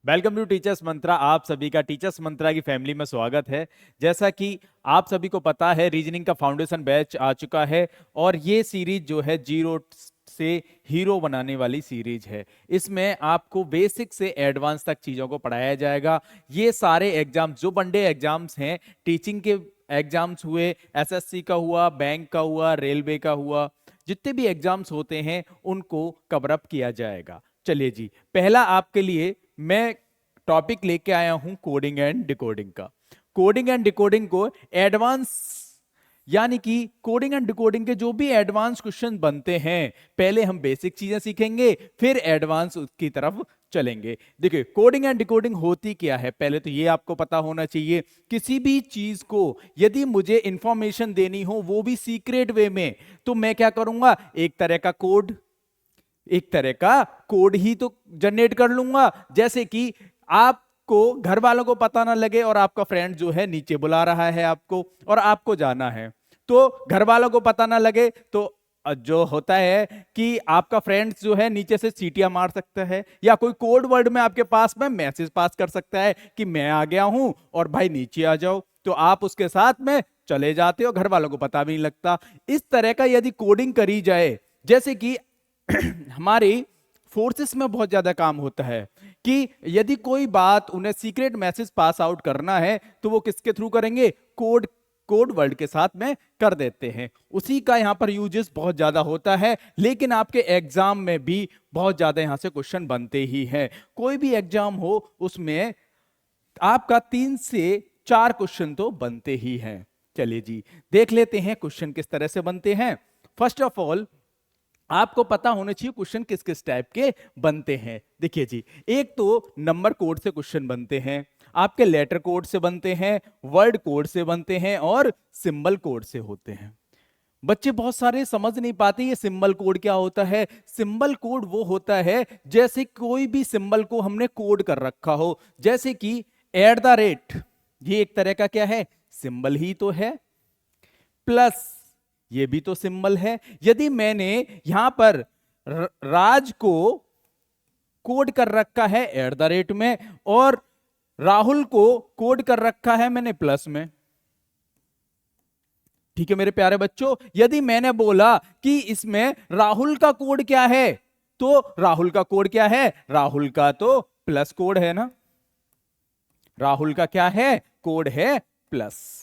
Welcome to teachers मंत्रा। आप सभी का टीचर्स मंत्रा की फैमिली में स्वागत है। जैसा कि आप सभी को पता है, रीजनिंग का फाउंडेशन बैच आ चुका है और ये सीरीज जो है जीरो से हीरो बनाने वाली सीरीज है। इसमें आपको बेसिक से एडवांस तक चीजों को पढ़ाया जाएगा। ये सारे एग्जाम्स जो वनडे एग्जाम्स हैं, टीचिंग के एग्जाम्स हुए, एसएससी का हुआ, बैंक का हुआ, रेलवे का हुआ, जितने भी एग्जाम्स होते हैं उनको कवर अप किया जाएगा। चलिए जी, पहला आपके लिए मैं टॉपिक लेके आया हूं कोडिंग एंड डिकोडिंग का। कोडिंग एंड डिकोडिंग को एडवांस, यानी कि कोडिंग एंड डिकोडिंग के जो भी एडवांस क्वेश्चन बनते हैं, पहले हम बेसिक चीजें सीखेंगे, फिर एडवांस की तरफ चलेंगे। देखिए, कोडिंग एंड डिकोडिंग होती क्या है, पहले तो ये आपको पता होना चाहिए। किसी भी चीज को यदि मुझे इंफॉर्मेशन देनी हो, वो भी सीक्रेट वे में, तो मैं क्या करूंगा, एक तरह का कोड ही तो जनरेट कर लूंगा। जैसे कि आपको घर वालों को पता ना लगे और आपका फ्रेंड जो है नीचे बुला रहा है आपको, और आपको जाना है, तो घर वालों को पता ना लगे तो जो होता है कि आपका फ्रेंड्स जो है नीचे से सीटियां मार सकता है, या कोई कोड वर्ड में आपके पास में मैसेज पास कर सकता है कि मैं आ गया हूं और भाई नीचे आ जाओ, तो आप उसके साथ में चले जाते हो, घर वालों को पता भी नहीं लगता। इस तरह का यदि कोडिंग करी जाए, जैसे कि हमारी फोर्सेस में बहुत ज्यादा काम होता है कि यदि कोई बात उन्हें सीक्रेट मैसेज पास आउट करना है तो वो किसके थ्रू करेंगे, कोड वर्ड के साथ में कर देते हैं। उसी का यहां पर यूजेस बहुत ज्यादा होता है, लेकिन आपके एग्जाम में भी बहुत ज्यादा यहां से क्वेश्चन बनते ही हैं। कोई भी एग्जाम हो उसमें आपका 3 से 4 क्वेश्चन तो बनते ही हैं। चलिए जी, देख लेते हैं क्वेश्चन किस तरह से बनते हैं। फर्स्ट ऑफ ऑल, आपको पता होना चाहिए क्वेश्चन किस किस टाइप के बनते हैं। देखिए जी, एक तो नंबर कोड से क्वेश्चन बनते हैं, आपके लेटर कोड से बनते हैं, वर्ड कोड से बनते हैं, और सिंबल कोड से होते हैं। बच्चे बहुत सारे समझ नहीं पाते ये सिंबल कोड क्या होता है। सिंबल कोड वो होता है जैसे कोई भी सिंबल को हमने कोड कर रखा हो, जैसे कि @ ये एक तरह का क्या है, सिंबल ही तो है। प्लस ये भी तो सिंबल है। यदि मैंने यहां पर राज को कोड कर रखा है @ में, और राहुल को कोड कर रखा है मैंने प्लस में, ठीक है मेरे प्यारे बच्चों। यदि मैंने बोला कि इसमें राहुल का कोड क्या है, तो राहुल का कोड क्या है, राहुल का तो प्लस कोड है ना, राहुल का क्या है, कोड है प्लस।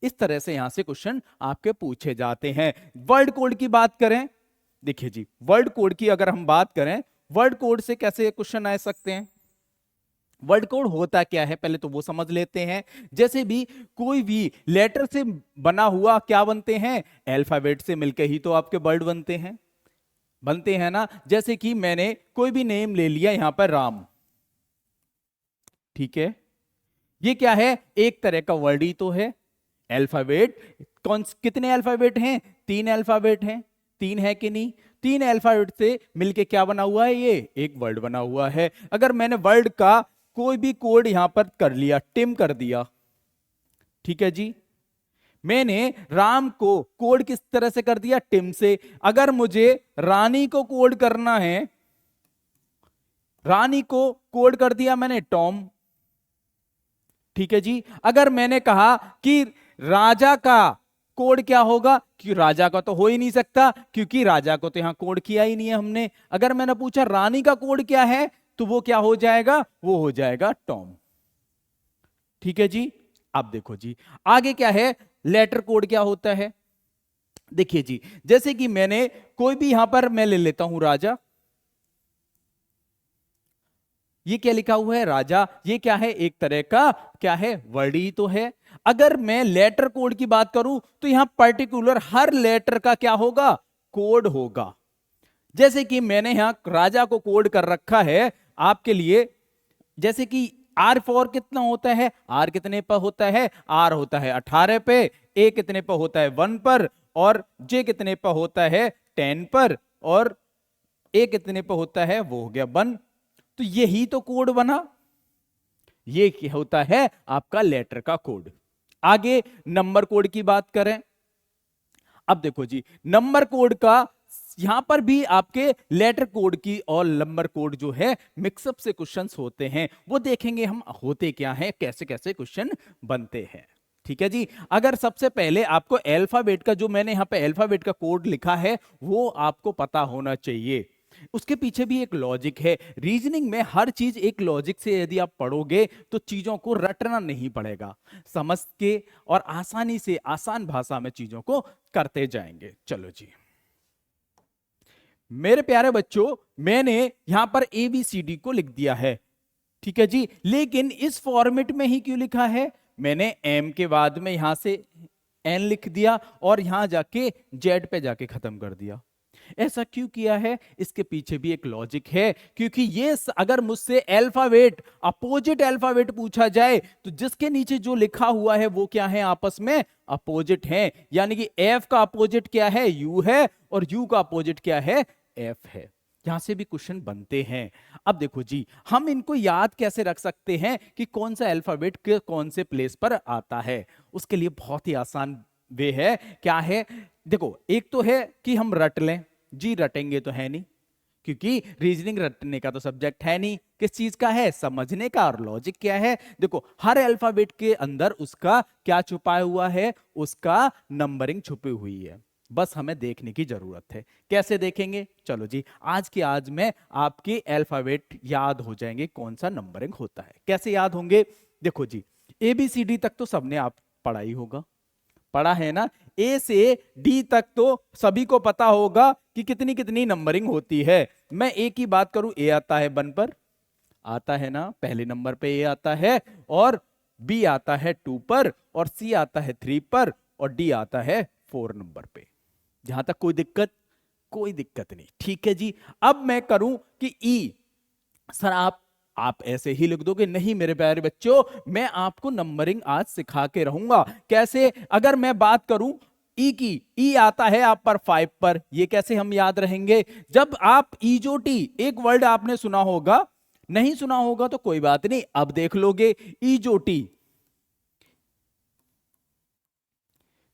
इस तरह से यहां से क्वेश्चन आपके पूछे जाते हैं। वर्ड कोड की बात करें, देखिए जी, वर्ड कोड की अगर हम बात करें, वर्ड कोड से कैसे क्वेश्चन आ सकते हैं। वर्ड कोड होता क्या है पहले तो वो समझ लेते हैं। जैसे भी कोई भी लेटर से बना हुआ क्या बनते हैं, अल्फाबेट से मिलकर ही तो आपके वर्ड बनते हैं ना। जैसे कि मैंने कोई भी नेम ले लिया यहां पर राम, ठीक है, ये क्या है, एक तरह का वर्ड ही तो है। अल्फाबेट कितने अल्फाबेट हैं, 3 अल्फाबेट हैं, 3 है कि नहीं, 3 अल्फाबेट से मिलके क्या बना हुआ है, ये एक वर्ड बना हुआ है। अगर मैंने वर्ड का कोई भी कोड यहां पर कर लिया, टिम कर दिया, ठीक है जी, मैंने राम को कोड किस तरह से कर दिया, टिम से। अगर मुझे रानी को कोड करना है, रानी को कोड कर दिया मैंने टॉम, ठीक है जी। अगर मैंने कहा कि राजा का कोड क्या होगा, कि राजा का तो हो ही नहीं सकता क्योंकि राजा को तो यहां कोड किया ही नहीं है हमने। अगर मैंने पूछा रानी का कोड क्या है, तो वो क्या हो जाएगा, वो हो जाएगा टॉम, ठीक है जी। अब देखो जी, आगे क्या है, लेटर कोड क्या होता है। देखिए जी, जैसे कि मैंने कोई भी यहां पर मैं ले लेता हूं राजा, ये क्या लिखा हुआ है, राजा, ये क्या है, एक तरह का क्या है, वर्ड ही तो है। अगर मैं लेटर कोड की बात करूं तो यहां पर्टिकुलर हर लेटर का क्या होगा, कोड होगा। जैसे कि मैंने यहां राजा को कोड कर रखा है आपके लिए, जैसे कि R4 कितना होता है, R कितने पर होता है, R होता है 18 पे, A कितने पर होता है 1 पर, और J कितने पर होता है 10 पर, और A कितने पर होता है, वो हो गया 1। तो यही तो कोड बना, ये क्या होता है आपका लेटर का कोड। आगे नंबर कोड की बात करें, अब देखो जी, नंबर कोड का यहां पर भी आपके लेटर कोड की और नंबर कोड जो है मिक्सअप से क्वेश्चंस होते हैं, वो देखेंगे हम होते क्या हैं, कैसे कैसे क्वेश्चन बनते हैं। ठीक है जी। अगर सबसे पहले आपको अल्फाबेट का, जो मैंने यहां पे अल्फाबेट का कोड लिखा है, वो आपको पता होना चाहिए। उसके पीछे भी एक लॉजिक है। रीजनिंग में हर चीज एक लॉजिक से यदि आप पढ़ोगे तो चीजों को रटना नहीं पड़ेगा, समझ के और आसानी से आसान भाषा में चीजों को करते जाएंगे। चलो जी मेरे प्यारे बच्चों, मैंने यहां पर ABCD को लिख दिया है, ठीक है जी। लेकिन इस फॉर्मेट में ही क्यों लिखा है? मैंने M के बाद में यहां से N लिख दिया और यहां जाके Z पे जाके खत्म कर दिया। ऐसा क्यों किया है? इसके पीछे भी एक लॉजिक है, क्योंकि ये अगर मुझसे अल्फाबेट, अपोजिट अल्फाबेट पूछा जाए तो जिसके नीचे जो लिखा हुआ है वो क्या है? आपस में अपोजिट है। यानी कि F का अपोजिट क्या है? U है, और U का अपोजिट क्या है? F है। यहां से भी क्वेश्चन बनते हैं। अब देखो जी, हम इनको याद कैसे रख सकते हैं कि कौन सा अल्फाबेट के कौन से प्लेस पर आता है? उसके लिए बहुत ही आसान वे है। क्या है? देखो, एक तो है कि हम रट लें जी, रटेंगे तो है नहीं, क्योंकि रीजनिंग रटने का तो सब्जेक्ट है नहीं। किस चीज का है? समझने का। और लॉजिक क्या है? देखो, हर अल्फाबेट के अंदर उसका क्या छुपा हुआ है? उसका नंबरिंग छुपी हुई है। बस हमें देखने की जरूरत है। कैसे देखेंगे? चलो जी, आज के आज में आपके अल्फाबेट याद हो जाएंगे, कौन सा नंबरिंग होता है। कैसे याद होंगे? देखो जी, ABCD तक तो सबने आप पढ़ा ही होगा, पढ़ा है ना। A से D तक तो सभी को पता होगा कि कितनी कितनी नंबरिंग होती है। मैं A की बात करूं, A आता है 1 पर, आता है ना, पहले नंबर पे A आता है, और B आता है 2 पर, और C आता है 3 पर, और D आता है 4 नंबर पे। जहां तक कोई दिक्कत? कोई दिक्कत नहीं, ठीक है जी। अब मैं करूं कि E, सर आप ऐसे ही लिख दोगे? नहीं मेरे प्यारे बच्चों, मैं आपको नंबरिंग आज सिखा के रहूंगा। कैसे? अगर मैं बात करूं ई की, ई आता है आप पर 5 पर, ये कैसे हम याद रहेंगे? जब आप ईजोटी, एक वर्ड आपने सुना होगा, नहीं सुना होगा तो कोई बात नहीं, अब देख लोगे। ईजोटी,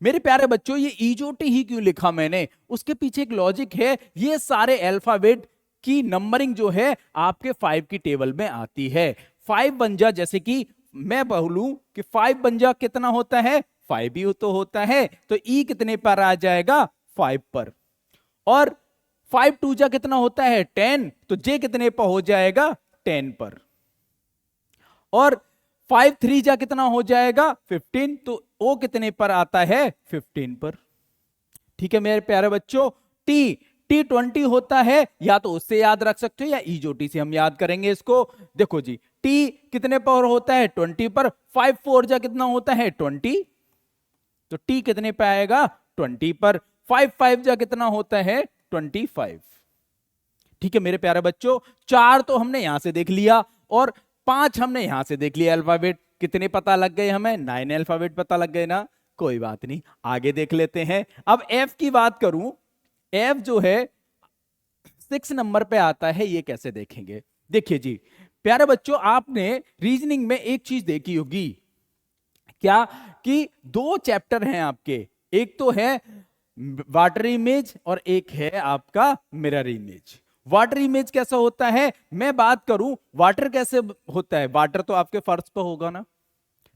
मेरे प्यारे बच्चों, ये ईजोटी ही क्यों लिखा मैंने? उसके पीछे एक लॉजिक है। ये सारे अल्फाबेट की नंबरिंग जो है आपके 5 की टेबल में आती है। 5 बन जा, जैसे कि मैं बोलूं कि 5 बन जा, कितना होता है? 5 ही तो होता है। तो ई कितने पर आ जाएगा? 5 पर। और 5 2 जा कितना होता है? 10, तो जे कितने पर हो जाएगा? 10 पर। और 5 3 जा कितना हो जाएगा? 15, तो ओ कितने पर आता है? 15 पर। ठीक है मेरे प्यारे बच्चों, T20 होता है, या तो उससे याद रख सकते हो या ईजोटी से हम याद करेंगे इसको। देखो जी, T कितने पर होता है? 20 पर। 5 4 जा कितना होता है? 20, तो T कितने पे आएगा? 20 पर। 5 5 जा कितना होता है? 25। ठीक है मेरे प्यारे बच्चों, 4 तो हमने यहां से देख लिया, और 5 हमने यहां से देख लिया। अल्फाबेट कितने पता लग गए हमें? 9 अल्फाबेट पता लग गए ना। कोई बात नहीं, आगे देख लेते हैं। अब F की बात करूं, F जो है 6 नंबर पे आता है, ये कैसे देखेंगे? देखिए जी प्यारे बच्चों, आपने रीजनिंग में एक चीज देखी होगी, क्या कि 2 चैप्टर हैं आपके, एक तो है वाटर इमेज और एक है आपका मिरर इमेज। वाटर इमेज कैसा होता है? मैं बात करूं वाटर कैसे होता है? वाटर तो आपके फर्श पर होगा ना,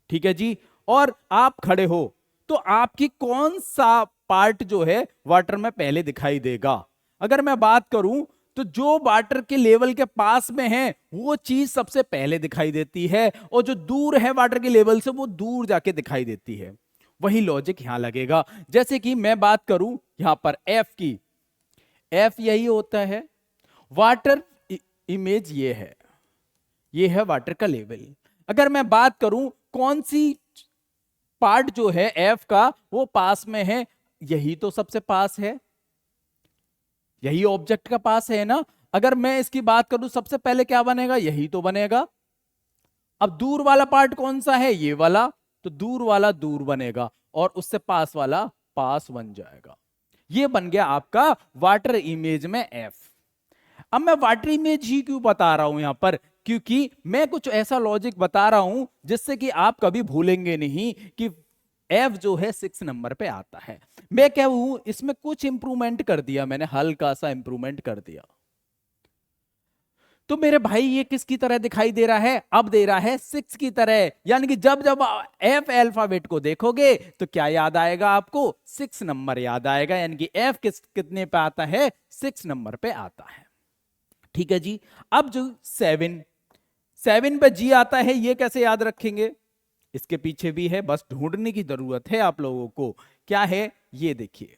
ठीक है जी, और आप खड़े हो तो आपकी कौन सा पार्ट जो है वाटर में पहले दिखाई देगा? अगर मैं बात करूं तो जो वाटर के लेवल के पास में है वो चीज सबसे पहले दिखाई देती है, और जो दूर है वाटर के लेवल से वो दूर जाके दिखाई देती है। वही लॉजिक यहां लगेगा। जैसे कि मैं बात करूं यहां पर F की, F यही होता है, वाटर इमेज ये है वाटर का लेवल। अगर मैं बात करूं कौन सी पार्ट जो है F का वो पास में है, यही तो सबसे पास है, यही ऑब्जेक्ट का पास है ना। अगर मैं इसकी बात करूं सबसे पहले क्या बनेगा? यही तो बनेगा। अब दूर वाला पार्ट कौन सा है? ये वाला, तो दूर वाला दूर बनेगा, और उससे पास वाला पास बन जाएगा। ये बन गया आपका वाटर इमेज में F। अब मैं वाटर इमेज ही क्यों बता रहा हूं यहां पर? क्योंकि मैं कुछ ऐसा लॉजिक बता रहा हूं जिससे कि आप कभी भूलेंगे नहीं कि एफ जो है 6 नंबर पे आता है। मैं क्या हूं, इसमें कुछ इंप्रूवमेंट कर दिया मैंने, हल्का सा इंप्रूवमेंट कर दिया। तो मेरे भाई ये किसकी तरह दिखाई दे रहा है, अब दे रहा है 6 की तरह। यानी कि जब जब एफ अल्फाबेट को देखोगे तो क्या याद आएगा आपको, 6 नंबर याद आएगा। यानी कि एफ कितने पे आता है, 6 नंबर पे आता है। ठीक है जी। अब जो 7 पे जी आता है, ये कैसे याद रखेंगे, इसके पीछे भी है, बस ढूंढने की जरूरत है आप लोगों को। क्या है ये देखिए,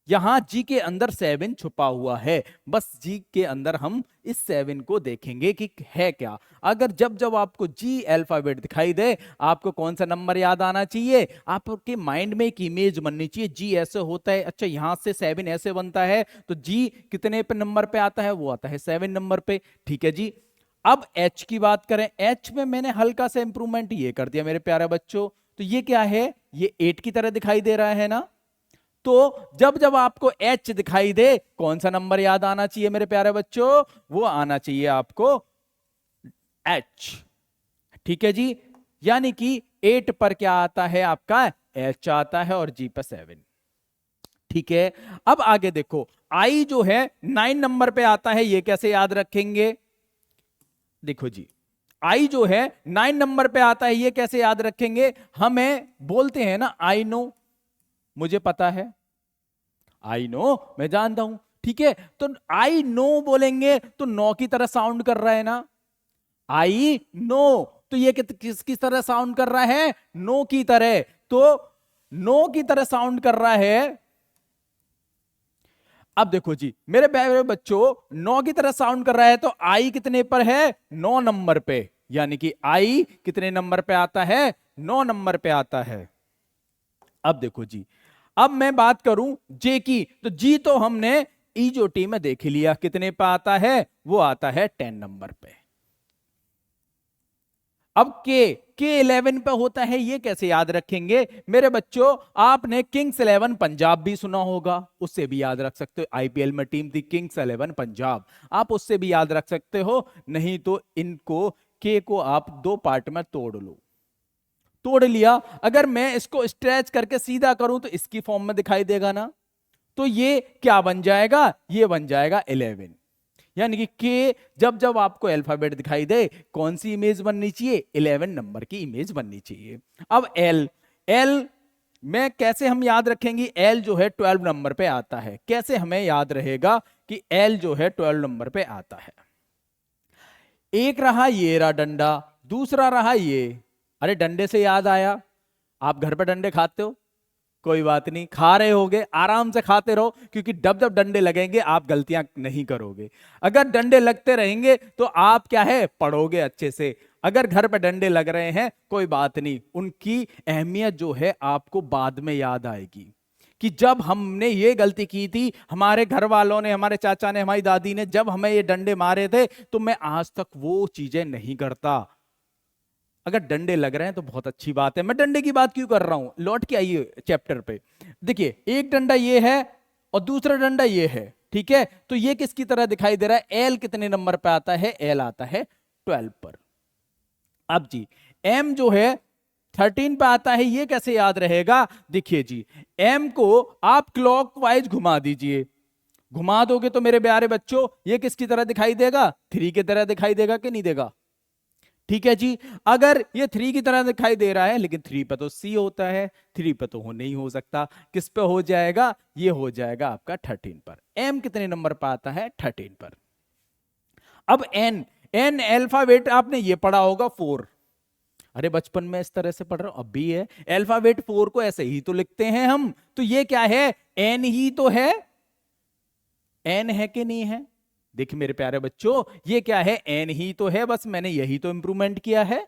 यहां जी के अंदर 7 छुपा हुआ है। बस जी के अंदर हम इस 7 को देखेंगे कि है क्या। अगर जब जब आपको जी अल्फाबेट दिखाई दे, आपको कौन सा नंबर याद आना चाहिए, आपके माइंड में एक इमेज बननी चाहिए। जी ऐसे होता है, अच्छा यहां से 7 ऐसे बनता है, तो जी कितने पे नंबर पे आता है, वो आता है 7 नंबर पे। ठीक है जी। अब एच की बात करें, एच में मैंने हल्का सा इंप्रूवमेंट ये कर दिया मेरे प्यारे बच्चों। तो ये क्या है, ये 8 की तरह दिखाई दे रहा है ना। तो जब जब आपको एच दिखाई दे, कौन सा नंबर याद आना चाहिए मेरे प्यारे बच्चों, वो आना चाहिए आपको एच। ठीक है जी। यानी कि 8 पर क्या आता है आपका, एच आता है, और जी पर 7। ठीक है। अब आगे देखो, आई जो है 9 नंबर पे आता है, ये कैसे याद रखेंगे। देखो जी, आई जो है 9 नंबर पे आता है, ये कैसे याद रखेंगे। हमें बोलते हैं ना आई नो, मुझे पता है, आई नो मैं जानता हूं। ठीक है, तो आई नो बोलेंगे तो नो की तरह साउंड कर रहा है ना, आई नो। तो ये किसकी तरह साउंड कर रहा है, नो की तरह। तो नो की तरह साउंड कर रहा है। अब देखो जी मेरे प्यारे बच्चों, 9 की तरह साउंड कर रहा है, तो आई कितने पर है, 9 नंबर पे। यानी कि आई कितने नंबर पे आता है, 9 नंबर पे आता है। अब देखो जी, अब मैं बात करूं जे की, तो जी तो हमने ई जो टी में देख लिया, कितने पे आता है, वो आता है 10 नंबर पे। अब के 11 पे होता है, ये कैसे याद रखेंगे मेरे बच्चों। आपने किंग्स 11 पंजाब भी सुना होगा, उससे भी याद रख सकते हो। आईपीएल में टीम थी किंग्स 11 पंजाब, आप उससे भी याद रख सकते हो। नहीं तो इनको के को आप 2 पार्ट में तोड़ लो, तोड़ लिया। अगर मैं इसको स्ट्रेच करके सीधा करूं तो इसकी फॉर्म में दिखाई देगा ना। तो ये क्या बन जाएगा, ये बन जाएगा 11। यानी कि के जब जब आपको अल्फाबेट दिखाई दे, कौन सी इमेज बननी चाहिए, 11 नंबर की इमेज बननी चाहिए। अब एल, एल में कैसे हम याद रखेंगे, एल जो है 12 नंबर पे आता है। कैसे हमें याद रहेगा कि एल जो है 12 नंबर पे आता है। एक रहा ये रहा डंडा, दूसरा रहा ये। अरे डंडे से याद आया, आप घर पे डंडे खाते हो, कोई बात नहीं, खा रहे होगे, आराम से खाते रहो, क्योंकि जब जब डंडे लगेंगे आप गलतियां नहीं करोगे। अगर डंडे लगते रहेंगे तो आप क्या है, पढ़ोगे अच्छे से। अगर घर पे डंडे लग रहे हैं कोई बात नहीं, उनकी अहमियत जो है आपको बाद में याद आएगी कि जब हमने ये गलती की थी, हमारे घर वालों ने, हमारे चाचा ने, हमारी दादी ने जब हमें ये डंडे मारे थे, तो मैं आज तक वो चीजें नहीं करता। अगर डंडे लग रहे हैं तो बहुत अच्छी बात है। मैं डंडे की बात क्यों कर रहा हूं, लौट के आइए चैप्टर पे। देखिए एक डंडा ये है और दूसरा डंडा ये है। ठीक है, तो ये किसकी तरह दिखाई दे रहा है, एल कितने नंबर पे आता है, एल आता है 12 पर। अब जी एम जो है 13 पे आता है, ये कैसे याद रहेगा। देखिए जी, एम को आप क्लॉकवाइज घुमा दीजिए, घुमा दोगे तो मेरे प्यारे बच्चों ये किसकी तरह दिखाई देगा, 3 की तरह दिखाई देगा कि नहीं देगा। ठीक है जी। अगर ये 3 की तरह दिखाई दे रहा है, लेकिन 3 पे तो सी होता है, 3 पे तो हो नहीं हो सकता, किस पे हो जाएगा, ये हो जाएगा आपका 13 पर। एम कितने नंबर पर आता है, 13 पर। अब एन, एन अल्फाबेट आपने ये पढ़ा होगा 4। अरे बचपन में इस तरह से पढ़ रहा हूं, अब भी है अल्फाबेट 4 को ऐसे ही तो लिखते हैं हम। तो ये क्या है, एन ही तो है, एन है कि नहीं है। देखिए मेरे प्यारे बच्चों, ये क्या है, एन ही तो है, बस मैंने यही तो इंप्रूवमेंट किया है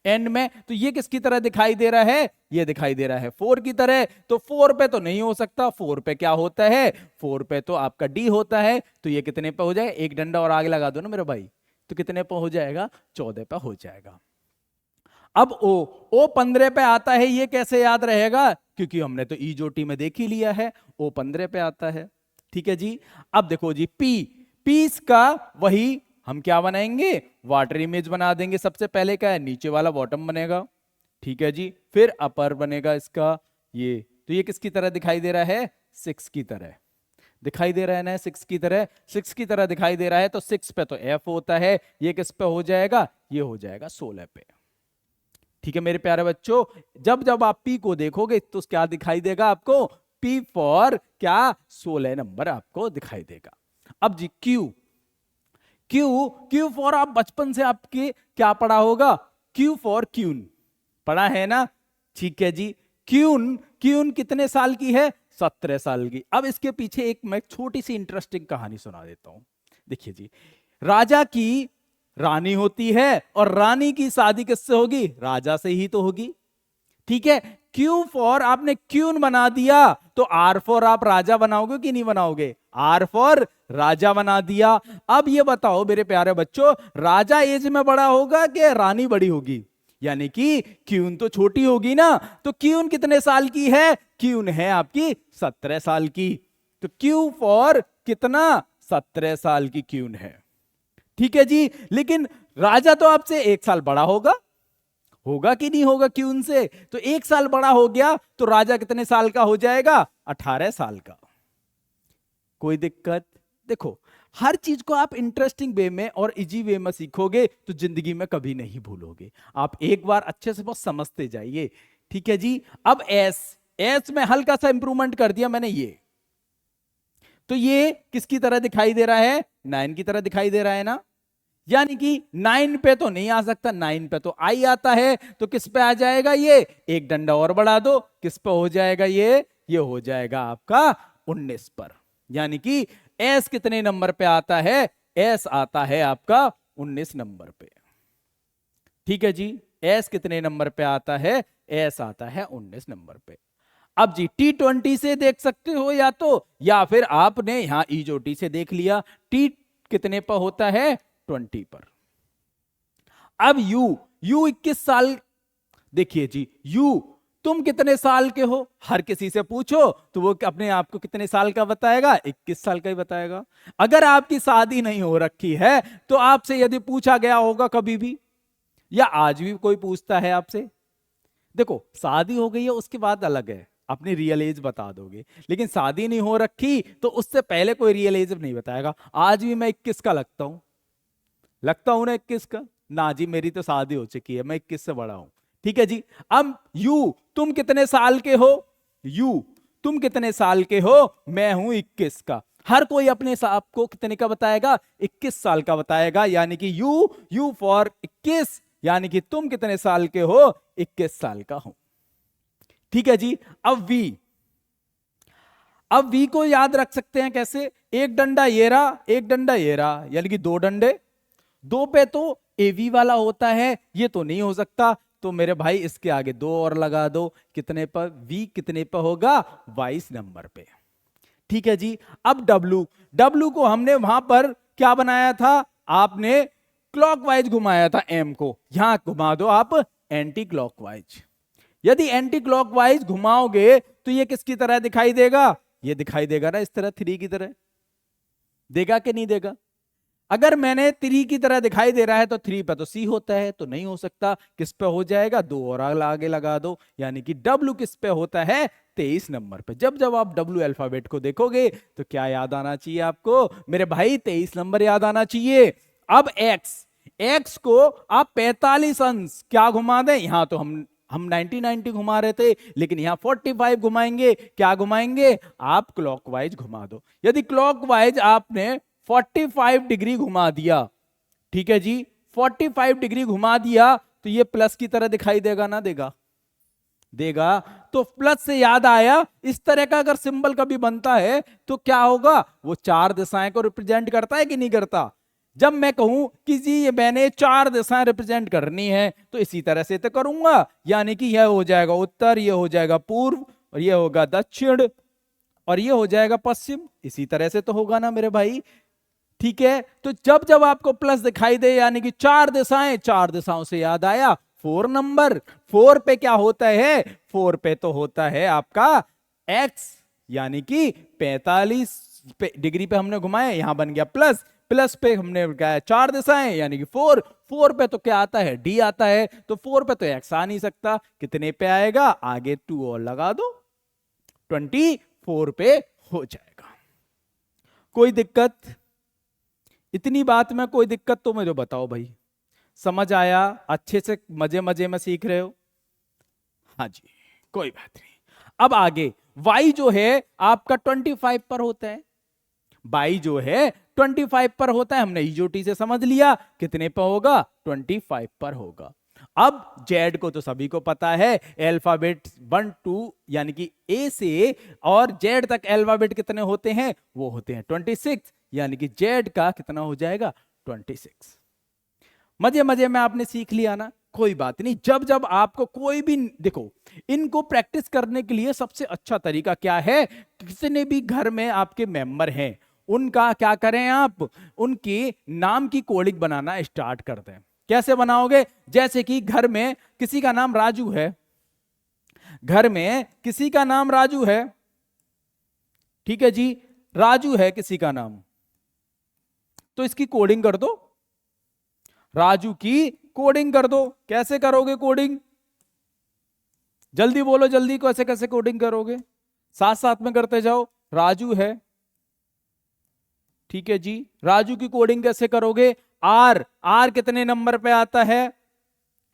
एन में। तो ये किसकी तरह दिखाई दे रहा है, ये दिखाई दे रहा है 4 की तरह। तो 4 पे तो नहीं हो सकता, 4 पे क्या होता है, 4 पे तो आपका डी होता है। तो ये कितने पे हो जाए, एक डंडा और आगे लगा दो ना मेरे भाई, तो कितने पे हो जाएगा, 14 पे हो जाएगा। अब ओ, ओ 15 पे आता है, ये कैसे याद रहेगा, क्योंकि हमने तो ई जो टी में देख ही लिया है, ओ 15 पे आता है। ठीक है जी। अब देखो जी पी, पीस का वही हम क्या बनाएंगे, वाटर इमेज बना देंगे। सबसे पहले क्या है, नीचे वाला बॉटम बनेगा, ठीक है जी। फिर अपर बनेगा इसका ये, तो ये किसकी तरह दिखाई दे रहा है? 6 की तरह दिखाई दे रहा है ना, 6 की तरह, 6 की तरह दिखाई दे रहा है। तो 6 पे तो F होता है, ये किस पे हो जाएगा? ये हो जाएगा 16 पे। ठीक है मेरे प्यारे बच्चों, जब जब आप P को देखोगे तो क्या दिखाई देगा आपको? P फॉर क्या? 16 नंबर आपको दिखाई देगा। अब जी Q, Q फॉर आप बचपन से आपके क्या पढ़ा होगा? Q फॉर क्यून पढ़ा है ना? ठीक है जी। क्यून कितने साल की है? 17 साल की। अब इसके पीछे एक मैं छोटी सी इंटरेस्टिंग कहानी सुना देता हूं। देखिए जी, राजा की रानी होती है और रानी की शादी किससे होगी? राजा से ही तो होगी। ठीक है, क्यू फॉर आपने क्यून बना दिया तो आर फॉर आप राजा बनाओगे कि नहीं बनाओगे? आर फॉर राजा बना दिया। अब ये बताओ मेरे प्यारे बच्चों, राजा एज में बड़ा होगा कि रानी बड़ी होगी? यानी कि क्यून तो छोटी होगी ना। तो क्यून कितने साल की है? क्यून है आपकी 17 साल की। तो क्यू फॉर कितना? 17 साल की क्यून है। ठीक है जी। लेकिन राजा तो आपसे 1 साल बड़ा होगा कि नहीं होगा क्यून से? तो 1 साल बड़ा हो गया तो राजा कितने साल का हो जाएगा? 18 साल का। कोई दिक्कत? देखो, हर चीज को आप इंटरेस्टिंग वे में और इजी वे में सीखोगे तो जिंदगी में कभी नहीं भूलोगे। आप एक बार अच्छे से बस समझते जाइए। ठीक है जी। अब एस में हल्का सा इंप्रूवमेंट कर दिया मैंने ये, तो ये किसकी तरह दिखाई दे रहा है? 9 की तरह दिखाई दे रहा है ना। यानी कि 9 पे तो नहीं आ सकता, 9 पे तो आई आता है। तो किस पे आ जाएगा ये? एक डंडा और बढ़ा दो, किस पे हो जाएगा ये हो जाएगा आपका 19 पर। यानी कि एस कितने नंबर पे आता है? एस आता है आपका 19 नंबर पे। ठीक है जी। एस कितने नंबर पे आता है? एस आता है 19 नंबर पे। अब जी T20 से देख सकते हो या फिर आपने यहां EJOT से देख लिया। टी कितने पर होता है? 20 पर। अब यू 21 साल। देखिए जी, यू तुम कितने साल के हो? हर किसी से पूछो तो वो अपने आप को कितने साल का बताएगा? 21 साल का ही बताएगा। अगर आपकी शादी नहीं हो रखी है तो आपसे यदि पूछा गया होगा कभी भी, या आज भी कोई पूछता है आपसे, देखो शादी हो गई है उसके बाद अलग है, अपनी रियल एज बता दोगे। लेकिन शादी नहीं हो रखी तो उससे पहले कोई रियल एज नहीं बताएगा। आज भी मैं 21 का लगता हूं ना 21 का? ना जी, मेरी तो शादी हो चुकी है, मैं 21 से बड़ा हूं। ठीक है जी। अब यू तुम कितने साल के हो? यू तुम कितने साल के हो? मैं हूं 21 का। हर कोई अपने आप को कितने का बताएगा? 21 साल का बताएगा। यानी कि यू फॉर 21, यानी कि तुम कितने साल के हो? 21 साल का हो। ठीक है जी। अब वी को याद रख सकते हैं कैसे? एक डंडा ये रहा, एक डंडा ये रहा, यानी कि 2 डंडे। 2 पे तो एवी वाला होता है, ये तो नहीं हो सकता। तो मेरे भाई इसके आगे 2 और लगा दो। कितने पर? वी कितने पर होगा? 22 नंबर पे। ठीक है जी। अब डब्लू को हमने वहां पर क्या बनाया था? आपने क्लॉकवाइज घुमाया था एम को, यहां घुमा दो आप एंटी क्लॉकवाइज। यदि एंटी क्लॉकवाइज घुमाओगे तो ये किसकी तरह दिखाई देगा? ये दिखाई देगा ना इस तरह, 3 की तरह। देगा कि नहीं देगा? अगर मैंने 3 की तरह दिखाई दे रहा है तो 3 पे तो सी होता है, तो नहीं हो सकता। किस पे हो जाएगा? 2 और आगे लगा दो। यानी कि डब्लू किस पे होता है? 23 नंबर पे। जब जब आप डब्लू अल्फाबेट को देखोगे तो क्या याद आना चाहिए आपको? मेरे भाई 23 नंबर याद आना चाहिए। अब एक्स को आप 45 अंश क्या घुमा दें? यहां तो हम 90 घुमा रहे थे, लेकिन यहां 45 घुमाएंगे। क्या घुमाएंगे? आप क्लॉकवाइज घुमा दो। यदि क्लॉकवाइज आपने 45 डिग्री घुमा दिया, ठीक है जी, 45 डिग्री घुमा दिया तो ये प्लस की तरह दिखाई देगा ना? देगा। तो प्लस से याद आया, इस तरह का अगर सिंबल कभी बनता है तो क्या होगा? वो 4 दिशाएं को रिप्रेजेंट करता है कि नहीं करता? जब मैं कहूं कि जी ये मैंने 4 दिशाएं रिप्रेजेंट करनी है तो इसी तरह से तो करूंगा। यानी कि यह हो जाएगा उत्तर, यह हो जाएगा पूर्व, और यह होगा दक्षिण, और यह हो जाएगा पश्चिम। इसी तरह से तो होगा ना मेरे भाई? ठीक है। तो जब जब आपको प्लस दिखाई दे, यानी कि 4 दिशाएं, 4 दिशाओं से याद आया 4 नंबर। 4 पे क्या होता है? 4 पे तो होता है आपका एक्स, यानी कि 45 डिग्री पे हमने घुमाया, यहां बन गया प्लस, प्लस पे हमने क्या 4 दिशाएं यानी कि 4, 4 पे तो क्या आता है, डी आता है, तो 4 पे तो एक्स आ नहीं सकता, कितने पे आएगा, आगे 2 और लगा दो, 24 पे हो जाएगा। कोई दिक्कत, इतनी बात में कोई दिक्कत तो मुझे बताओ भाई, समझ आया, अच्छे से मजे मजे में सीख रहे हो? हाँ जी, कोई बात नहीं। अब आगे y जो है आपका 25 पर होता है, y जो है 25 पर होता है, हमने EOT से समझ लिया, कितने पर होगा, 25 पर होगा। अब z को तो सभी को पता है, अल्फाबेट 1 2 यानी कि a से और z तक अल्फाबेट कितने होते हैं, वो होते हैं 26, यानी कि z का कितना हो जाएगा, 26। मजे मजे में आपने सीख लिया ना, कोई बात नहीं। जब जब आपको कोई भी, देखो इनको प्रैक्टिस करने के लिए सबसे अच्छा तरीका क्या है, कितने भी घर में आपके मेंबर हैं उनका क्या करें आप, उनके नाम की कोडिंग बनाना स्टार्ट कर दें। कैसे बनाओगे, जैसे कि घर में किसी का नाम राजू है, घर में किसी का नाम राजू है, ठीक है जी, राजू है किसी का नाम, तो इसकी कोडिंग कर दो, राजू की कोडिंग कर दो। कैसे करोगे कोडिंग, जल्दी बोलो, जल्दी, कैसे कैसे कोडिंग करोगे, साथ साथ में करते जाओ। राजू है, ठीक है जी, राजू की कोडिंग कैसे करोगे, आर, आर कितने नंबर पे आता है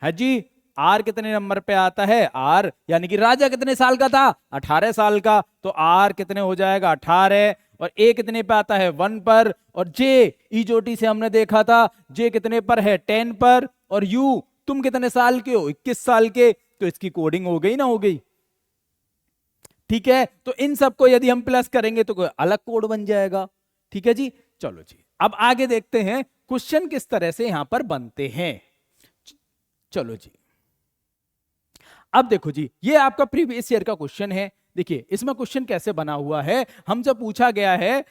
जी, आर कितने नंबर पे आता है, आर यानी कि राजा कितने साल का था, 18 साल का, तो आर कितने हो जाएगा 18, और ए कितने पे आता है 1 पर, और जे ईजोटी से हमने देखा था, जे कितने पर है 10 पर, और यू तुम कितने साल के हो 21 साल के, तो इसकी कोडिंग हो गई ना, हो गई, ठीक है। तो इन सबको यदि हम प्लस करेंगे तो कोई अलग कोड बन जाएगा, ठीक है जी। चलो जी, अब आगे देखते हैं क्वेश्चन किस तरह से यहां पर बनते हैं। चलो जी, अब देखो जी, ये आपका प्रीवियस ईयर का क्वेश्चन है। देखिए इसमें क्वेश्चन कैसे बना हुआ है, हमसे पूछा गया है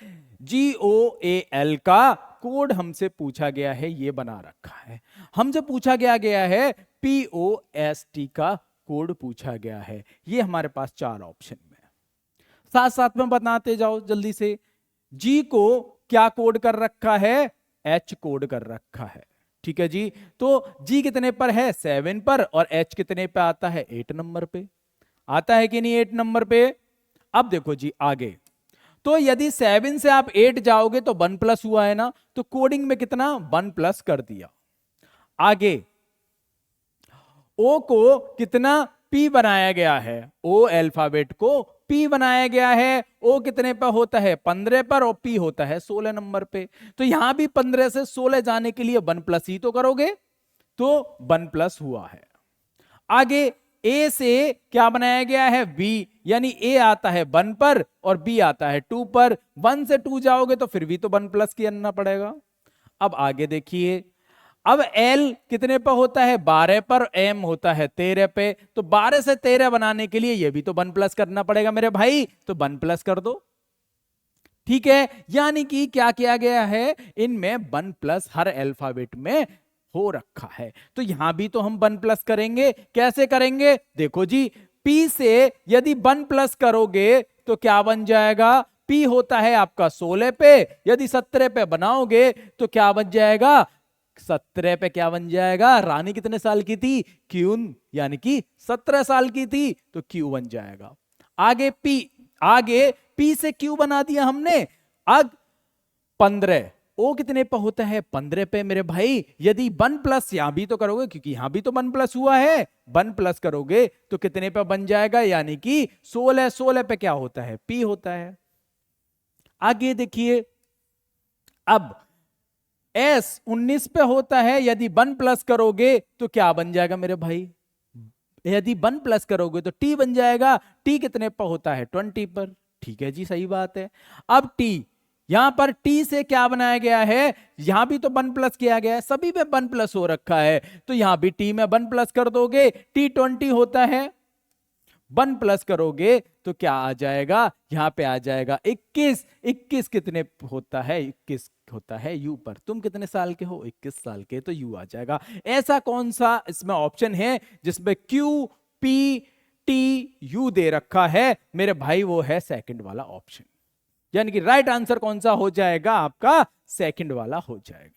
GOAL का कोड, हमसे पूछा गया है, ये बना रखा है, हमसे पूछा गया है POST का कोड पूछा गया है। ये हमारे पास 4 ऑप्शन में, साथ साथ में बताते जाओ जल्दी से। G को क्या कोड कर रखा है, H कोड कर रखा है, ठीक है जी। तो G कितने पर है 7 पर, और H कितने पे आता है 8 नंबर पे, आता है कि नहीं 8 नंबर पे। अब देखो जी आगे, तो यदि 7 से आप 8 जाओगे तो 1 प्लस हुआ है ना, तो कोडिंग में कितना 1 प्लस कर दिया। आगे O को कितना P बनाया गया है, O अल्फाबेट को P बनाया गया है, O कितने पर होता है 15 पर, और P होता है 16 नंबर पे, तो यहां भी 15 से 16 जाने के लिए 1 प्लस ही तो करोगे, तो 1 प्लस हुआ है। आगे A से क्या बनाया गया है B, यानी A आता है 1 पर और B आता है 2 पर, 1 से 2 जाओगे तो फिर भी तो 1 प्लस करना पड़ेगा। अब आगे देखिए, अब L कितने पर होता है 12 पर, M होता है 13 पे, तो 12 से 13 बनाने के लिए ये भी तो 1 प्लस करना पड़ेगा मेरे भाई, तो 1 प्लस कर दो, ठीक है। यानी कि क्या किया गया है, इनमें 1 प्लस हर अल्फाबेट में हो रखा है, तो यहां भी तो हम 1 प्लस करेंगे। कैसे करेंगे, देखो जी, P से यदि 1 प्लस करोगे तो क्या बन जाएगा, P होता है आपका 16 पे, यदि 17 पे बनाओगे तो क्या बन जाएगा, 17 पे क्या बन जाएगा, रानी कितने साल की थी, क्यून, यानी कि 17 साल की थी, तो क्यू बन जाएगा। आगे P से क्यू बना दिया हमने। अब 15, O कितने पे होता है 15 पे मेरे भाई, यदि 1 प्लस यहां भी तो करोगे, क्योंकि यहां भी तो 1 प्लस हुआ है, 1 प्लस करोगे तो कितने पे बन जाएगा, यानी कि 16 पे क्या होता है P होता है। आगे देखिए, अब S 19 पे होता है, यदि 1 प्लस करोगे तो क्या बन जाएगा मेरे भाई, यदि 1 प्लस करोगे तो T बन जाएगा। T कितने पर होता है 20 पर, ठीक है जी, सही बात है। अब T, यहां पर T से क्या बनाया गया है, यहां भी तो 1 प्लस किया गया है, सभी में 1 प्लस हो रखा है, तो यहां भी T में 1 प्लस कर दोगे, T 20 होता है, 1 प्लस करोगे तो क्या आ जाएगा, यहां पे आ जाएगा 21। 21 कितने होता है, 21 होता है U पर, तुम कितने साल के हो 21 साल के, तो U आ जाएगा। ऐसा कौन सा इसमें ऑप्शन है जिसमें Q P T U दे रखा है मेरे भाई, वो है सेकंड वाला ऑप्शन। यानी कि राइट आंसर कौन सा हो जाएगा? आपका सेकंड वाला हो जाएगा।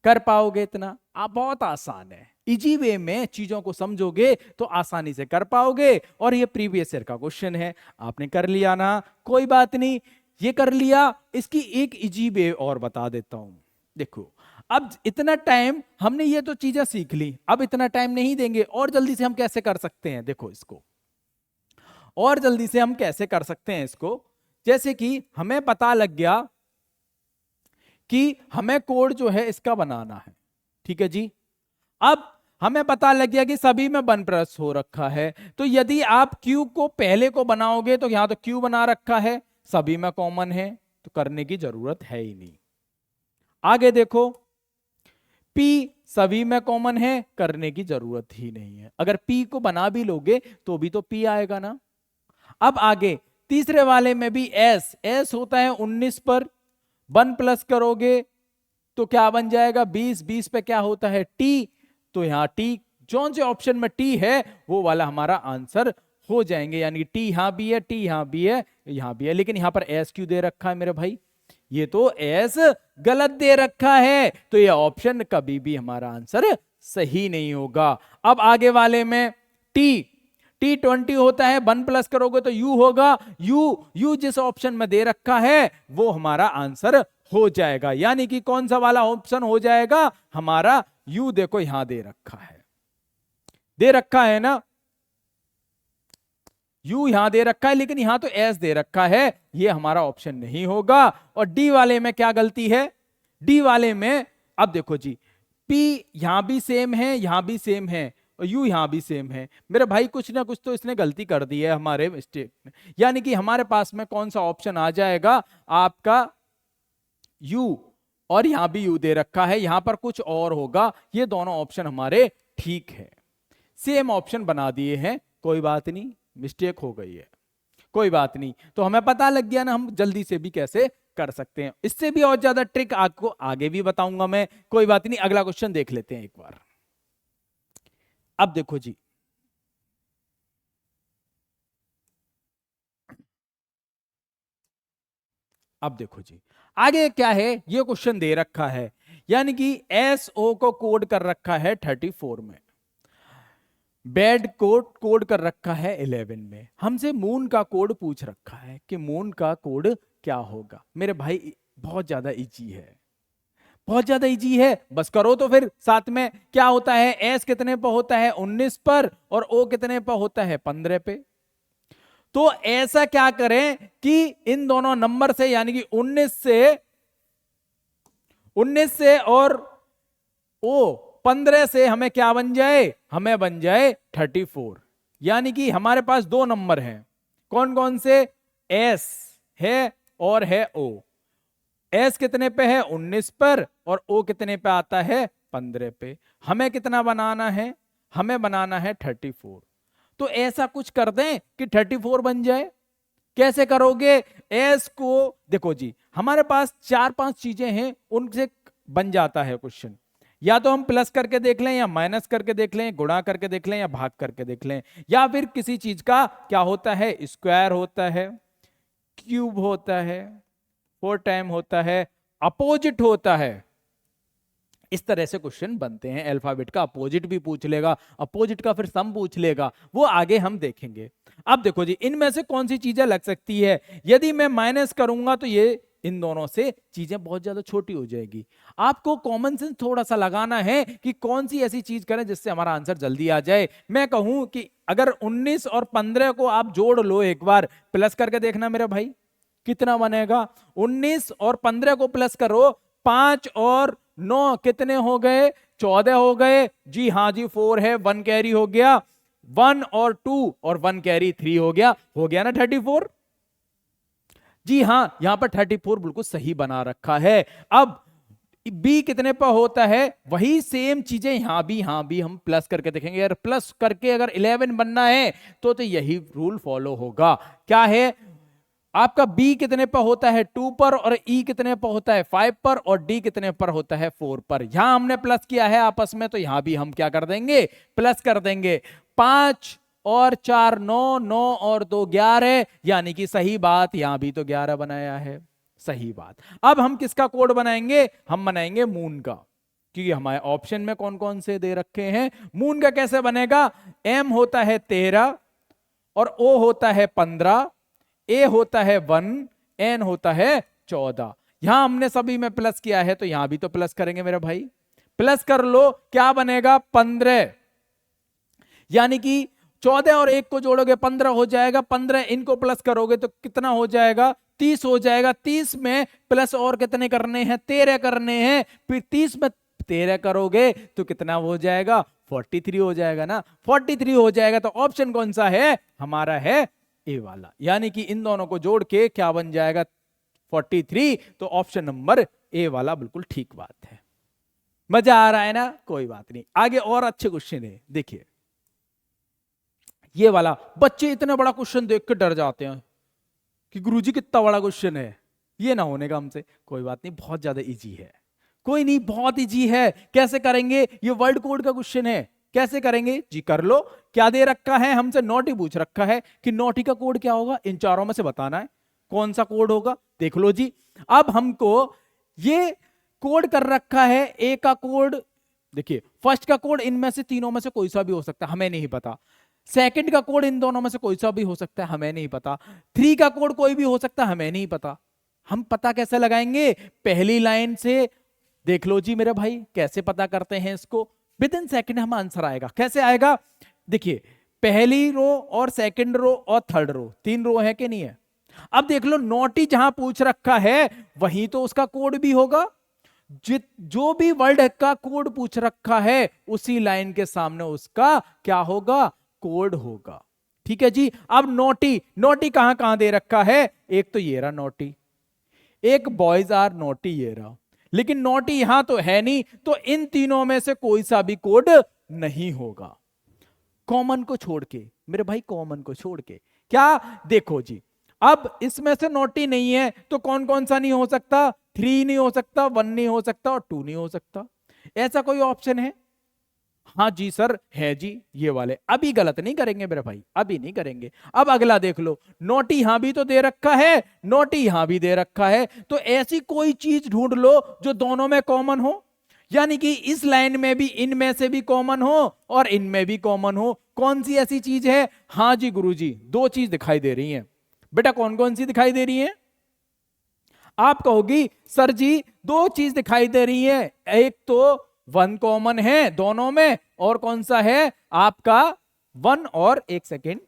कर पाओगे इतना? आप बहुत आसान है, इजी वे में चीजों को समझोगे तो आसानी से कर पाओगे। और ये प्रीवियस ईयर का क्वेश्चन है, आपने कर लिया ना, कोई बात नहीं, ये कर लिया। इसकी एक इजी वे और बता देता हूं। देखो, अब इतना टाइम हमने ये तो चीजें सीख ली, अब इतना टाइम नहीं देंगे, और जल्दी से हम कैसे कर सकते हैं? देखो इसको और जल्दी से हम कैसे कर सकते हैं इसको, जैसे कि हमें पता लग गया कि हमें कोड जो है इसका बनाना है, ठीक है जी। अब हमें पता लग गया कि सभी में 1+ हो रखा है, तो यदि आप Q को पहले को बनाओगे तो यहां तो Q बना रखा है, सभी में कॉमन है, तो करने की जरूरत है ही नहीं। आगे देखो, P सभी में कॉमन है, करने की जरूरत ही नहीं है। अगर P को बना भी लोगे तो भी तो P आएगा ना। अब आगे तीसरे वाले में भी S होता है 19 पर, 1+ करोगे तो क्या बन जाएगा? 20, 20 पे क्या होता है? T, तो यहां T जो से ऑप्शन में T है वो वाला हमारा आंसर हो जाएंगे, यानी T यहां भी है, T यहां भी है, यहां भी है। लेकिन यहां पर S क्यों दे रखा है मेरे भाई? ये तो S गलत दे रखा है, तो ये ऑप्शन कभी भी हमारा आंसर सही नहीं होगा। अब आगे वाले में T20 होता है, 1+ करोगे तो U होगा, U जिस ऑप्शन में दे रखा है वो हमारा आंसर हो जाएगा। यानी कि कौन सा वाला ऑप्शन हो जाएगा? हमारा U। देखो यहां दे रखा है, दे रखा है ना, U यहां दे रखा है, लेकिन यहां तो S दे रखा है, ये हमारा ऑप्शन नहीं होगा। और D वाले में क्या गलती है? D वाले में अब देखो जी, P यहां भी सेम है, यहां भी सेम है, और U यहां भी सेम है। मेरे भाई कुछ ना कुछ तो इसने गलती कर दी है हमारे मिस्टेक में, यानी कि हमारे पास में कौन सा ऑप्शन आ जाएगा? आपका U, और यहां भी U दे रखा है, यहां पर कुछ और होगा। ये दोनों ऑप्शन हमारे ठीक है, सेम ऑप्शन बना दिए हैं, कोई बात नहीं, मिस्टेक हो गई है, कोई बात नहीं। तो हमें पता लग गया ना हम जल्दी से भी कैसे कर सकते हैं। इससे भी और ज्यादा ट्रिक आपको आगे भी बताऊंगा मैं, कोई बात नहीं। अगला क्वेश्चन देख लेते हैं एक बार। अब देखो जी, अब देखो जी, आगे क्या है? ये क्वेश्चन दे रखा है, यानी कि SO को कोड कर रखा है 34 में, बेड कोड कर रखा है 11 में, हमसे मून का कोड पूछ रखा है कि मून का कोड क्या होगा। मेरे भाई बहुत ज्यादा इजी है, बहुत ज्यादा इजी है, बस करो तो फिर साथ में। क्या होता है? S कितने पर होता है? 19 पर, और O कितने पर होता है? 15 पे। तो ऐसा क्या करें कि इन दोनों नंबर से, यानी कि 19 से और O 15 से हमें क्या बन जाए? हमें बन जाए 34। यानी कि हमारे पास दो नंबर हैं, कौन कौन से? S है और है O। S कितने पे है? 19 पर, और O कितने पे आता है? 15 पे। हमें कितना बनाना है? हमें बनाना है 34। तो ऐसा कुछ कर दें कि 34 बन जाए। कैसे करोगे? S को देखो जी, हमारे पास 4-5 चीजें हैं, उनसे बन जाता है क्वेश्चन। या तो हम प्लस करके देख लें, या माइनस करके देख लें, गुणा करके देख लें, या भाग करके देख लें, या फिर किसी चीज का क्या होता है? स्क्वायर होता है, क्यूब होता है, 4 टाइम होता है, अपोजिट होता है। इस तरह से क्वेश्चन बनते हैं। अल्फाबेट का अपोजिट भी पूछ लेगा, अपोजिट का फिर सम पूछ लेगा, वो आगे हम देखेंगे। अब देखो जी, इनमें से कौन सी चीजें लग सकती है? यदि मैं माइनस करूंगा तो ये इन दोनों से चीजें बहुत ज्यादा छोटी हो जाएगी। आपको कॉमन सेंस थोड़ा सा लगाना है कि कौन सी ऐसी चीज करें जिससे हमारा आंसर जल्दी आ जाए। मैं कहूं कि अगर 19 और 15 को आप जोड़ लो, एक बार प्लस करके देखना मेरे भाई, कितना बनेगा? 19 और 15 को प्लस करो, 5 और 9 कितने हो गए? 14 हो गए। जी हाँ जी, 4 है, 1 कैरी हो गया, 1 और 2 और 1 कैरी 3 हो गया ना 34। जी हाँ, यहां पर 34 बिल्कुल सही बना रखा है। अब B कितने पर होता है? वही सेम चीजें यहां भी हम प्लस करके देखेंगे। यार प्लस करके अगर 11 बनना है तो यही रूल फॉलो होगा। क्या है? आपका B कितने पर होता है? 2 पर, और E कितने पर होता है? 5 पर, और D कितने पर होता है? 4 पर। यहां हमने प्लस किया है आपस में, तो यहां भी हम क्या कर देंगे? प्लस कर देंगे। 5 और 4 9, 9 और 2 11, यानी कि सही बात, यहां भी तो 11 बनाया है, सही बात। अब हम किसका कोड बनाएंगे? हम बनाएंगे मून का, क्योंकि हमारे ऑप्शन में कौन कौन से दे रखे हैं। मून का कैसे बनेगा? एम होता है 13 और ओ होता है 15, ए होता है 1, एन होता है 14। यहां हमने सभी में प्लस किया है तो यहां भी तो प्लस करेंगे मेरे भाई, प्लस कर लो, क्या बनेगा? 15, यानी कि 14 और 1 को जोड़ोगे 15 हो जाएगा, 15 इनको प्लस करोगे तो कितना हो जाएगा? 30 हो जाएगा। 30 में प्लस और कितने करने हैं? 13 करने हैं। फिर 30 में 13 करोगे तो कितना हो जाएगा? 43 हो जाएगा ना। 43 हो जाएगा तो ऑप्शन कौन सा है? हमारा है ए वाला, यानी कि इन दोनों को जोड़ के क्या बन जाएगा? 43। तो ऑप्शन नंबर ए वाला बिल्कुल ठीक बात है। मजा आ रहा है ना? कोई बात नहीं, आगे और अच्छे क्वेश्चन है। देखिए ये वाला, बच्चे इतना बड़ा क्वेश्चन देख के डर जाते हैं कि गुरुजी कितना बड़ा क्वेश्चन है, ये ना होने का हमसे। कोई बात नहीं, बहुत ज्यादा इजी है। कोई नहीं, बहुत इजी है। कैसे करेंगे? ये वर्ड कोड का क्वेश्चन है, कैसे करेंगे जी? कर लो। क्या दे रखा है? हमसे नॉटी पूछ रखा है कि नॉटी का कोड क्या होगा, इन चारों में से बताना है कौन सा कोड होगा। देख लो जी, अब हमको ये कोड कर रखा है ए का कोड। देखिए फर्स्ट का कोड इनमें से तीनों में से कोई सा भी हो सकता है, हमें नहीं पता। सेकंड का कोड इन दोनों में से कोई सा भी हो सकता है, हमें नहीं पता। 3 का कोड कोई भी हो सकता है, हमें नहीं पता। हम पता कैसे लगाएंगे? पहली लाइन से। देख लो जी मेरे भाई, कैसे पता करते हैं इसको? विद इन सेकंड हम आंसर आएगा। कैसे आएगा? देखिए पहली रो और सेकंड रो और थर्ड रो, 3 रो है कि नहीं है? अब देख लो, नोटी जहां पूछ रखा है वहीं तो उसका कोड भी होगा। जो भी वर्ड का कोड पूछ रखा है उसी लाइन के सामने उसका क्या होगा? कोड होगा। ठीक है जी। अब नोटी, नोटी कहां कहां दे रखा है? एक तो ये रहा नोटी, एक बॉयज आर नोटी ये रहा, लेकिन नोटी यहां तो है नहीं, तो इन तीनों में से कोई सा भी कोड नहीं होगा, कॉमन को छोड़ के मेरे भाई, कॉमन को छोड़ के। क्या? देखो जी, अब इसमें से नोटी नहीं है तो कौन कौन सा नहीं हो सकता? 3 नहीं हो सकता, 1 नहीं हो सकता और 2 नहीं हो सकता। ऐसा कोई ऑप्शन है? हाँ जी सर है जी, ये वाले। अभी गलत नहीं करेंगे मेरे भाई, अभी नहीं करेंगे। अब अगला देख लो, नोटी यहां भी तो दे रखा है, नोटी यहां भी दे रखा है, तो ऐसी कोई चीज ढूंढ लो जो दोनों में कॉमन हो, यानी कि इस लाइन में भी इनमें से भी कॉमन हो और इनमें भी कॉमन हो। कौन सी ऐसी चीज है? हाँ जी गुरुजी, 2 चीज दिखाई दे रही हैं। बेटा कौन कौन सी दिखाई दे रही है? आप कहोगी सर जी 2 चीज दिखाई दे रही है, एक तो 1 कॉमन है दोनों में, और कौन सा है आपका 1 और 1 सेकेंड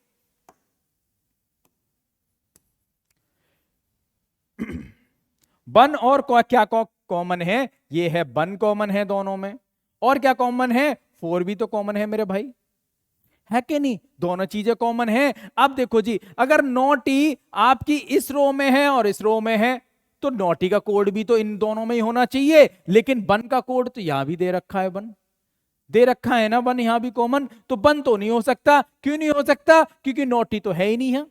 1 और क्या कॉमन है? ये है 1 कॉमन है दोनों में, और क्या कॉमन है? 4 भी तो कॉमन है मेरे भाई, है कि नहीं? दोनों चीजें कॉमन है। अब देखो जी, अगर नोटी आपकी इस रो में है और इस रो में है तो नोटी का कोड भी तो इन दोनों में ही होना चाहिए, लेकिन 1 का कोड तो यहां भी दे रखा है, 1 दे रखा है ना, 1 यहां भी कॉमन, तो 1 तो नहीं हो सकता। क्यों नहीं हो सकता? क्योंकि नोटी तो है ही नहीं है।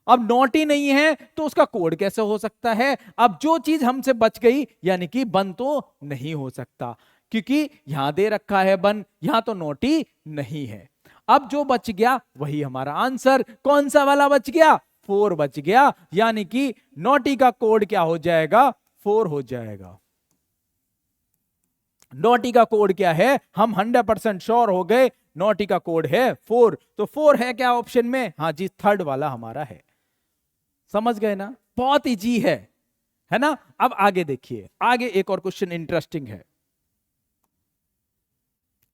अब नोटी नहीं है तो उसका कोड कैसे हो सकता है? अब जो चीज हमसे बच गई, यानी कि 1 तो नहीं हो सकता, क्योंकि यहां दे रखा है 1, यहां तो नोटी नहीं है। अब जो बच गया वही हमारा आंसर। कौन सा वाला बच गया? 4 बच गया, यानी कि नोटी का कोड क्या हो जाएगा? 4 हो जाएगा। नोटी का कोड क्या है? हम 100% श्योर हो गए, नोटी का कोड है 4। तो 4 है क्या ऑप्शन में? हाँ जी, थर्ड वाला हमारा है। समझ गए ना? बहुत इजी है ना? अब आगे देखिए, आगे एक और क्वेश्चन इंटरेस्टिंग है।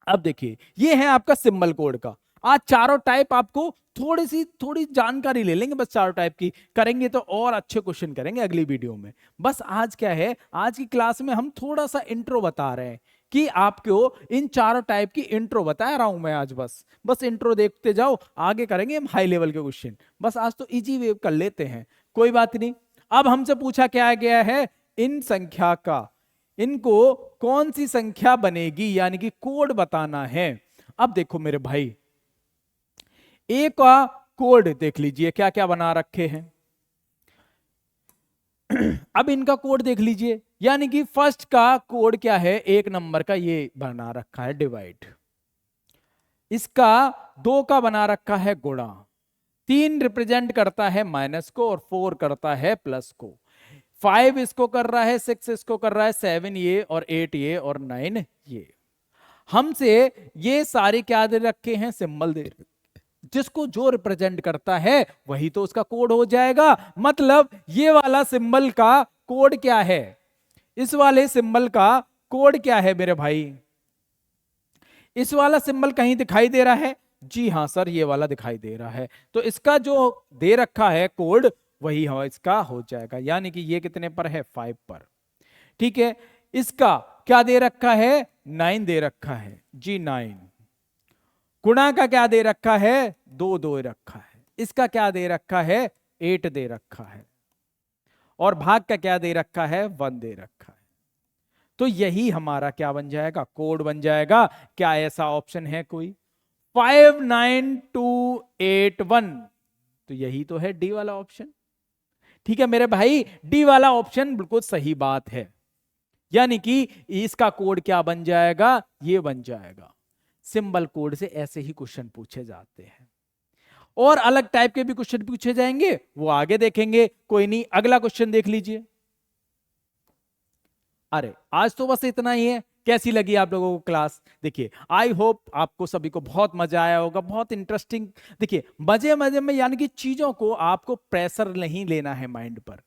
अब देखिए, ये है आपका सिंबल कोड का। आज चारों टाइप आपको थोड़ी जानकारी ले लेंगे, बस चारों टाइप की करेंगे तो और अच्छे क्वेश्चन करेंगे अगली वीडियो में। बस आज क्या है, आज की क्लास में हम थोड़ा सा इंट्रो बता रहे हैं कि आपको इन चारों टाइप की इंट्रो बता रहा हूं मैं आज। बस इंट्रो देखते जाओ, आगे करेंगे हम हाई लेवल के क्वेश्चन। बस आज तो इजी वे कर लेते हैं, कोई बात नहीं। अब हमसे पूछा क्या गया है? इन संख्या का, इनको कौन सी संख्या बनेगी, यानी कि कोड बताना है। अब देखो मेरे भाई, ए का कोड देख लीजिए क्या क्या बना रखे हैं। अब इनका कोड देख लीजिए, यानी कि फर्स्ट का कोड क्या है? 1 नंबर का ये बना रखा है डिवाइड। इसका 2 का बना रखा है गुणा, 3 रिप्रेजेंट करता है माइनस को और 4 करता है प्लस को, 5 इसको कर रहा है, 6 इसको कर रहा है, 7 ये और 8 ये और 9 ये। हमसे ये सारे क्या दे रखे हैं, सिंबल दे रखे, जिसको जो रिप्रेजेंट करता है वही तो उसका कोड हो जाएगा। मतलब ये वाला सिंबल का कोड क्या है, इस वाले सिंबल का कोड क्या है मेरे भाई, इस वाला सिंबल कहीं दिखाई दे रहा है, जी हां सर ये वाला दिखाई दे रहा है, तो इसका जो दे रखा है कोड वही इसका हो जाएगा, यानी कि ये कितने पर है, 5 पर। ठीक है, इसका क्या दे रखा है, 9 दे रखा है जी, 9। गुणा का क्या दे रखा है, 2 दे रखा है, इसका क्या दे रखा है, 8 दे रखा है, और भाग का क्या दे रखा है, 1 दे रखा है। तो यही हमारा क्या बन जाएगा, कोड बन जाएगा। क्या ऐसा ऑप्शन है कोई, 59281, तो यही तो है डी वाला ऑप्शन। ठीक है मेरे भाई, डी वाला ऑप्शन बिल्कुल सही बात है, यानी कि इसका कोड क्या बन जाएगा, ये बन जाएगा। सिंबल कोड से ऐसे ही क्वेश्चन पूछे जाते हैं, और अलग टाइप के भी क्वेश्चन पूछे जाएंगे, वो आगे देखेंगे, कोई नहीं। अगला क्वेश्चन देख लीजिए। अरे आज तो बस इतना ही है। कैसी लगी आप लोगों को क्लास? देखिए आई होप आपको सभी को बहुत मजा आया होगा, बहुत इंटरेस्टिंग। देखिए मजे मजे में, यानी कि चीजों को आपको प्रेशर नहीं लेना है माइंड पर,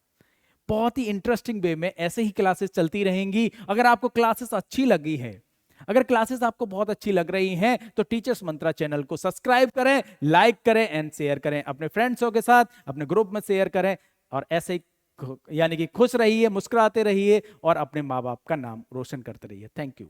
बहुत ही इंटरेस्टिंग वे में ऐसे ही क्लासेस चलती रहेंगी। अगर आपको क्लासेस अच्छी लगी है, अगर क्लासेस आपको बहुत अच्छी लग रही हैं, तो टीचर्स मंत्रा चैनल को सब्सक्राइब करें, लाइक करें एंड शेयर करें, अपने फ्रेंड्सों के साथ अपने ग्रुप में शेयर करें, और ऐसे ही यानी कि खुश रहिए, मुस्कुराते रहिए और अपने माँ बाप का नाम रोशन करते रहिए। Thank you.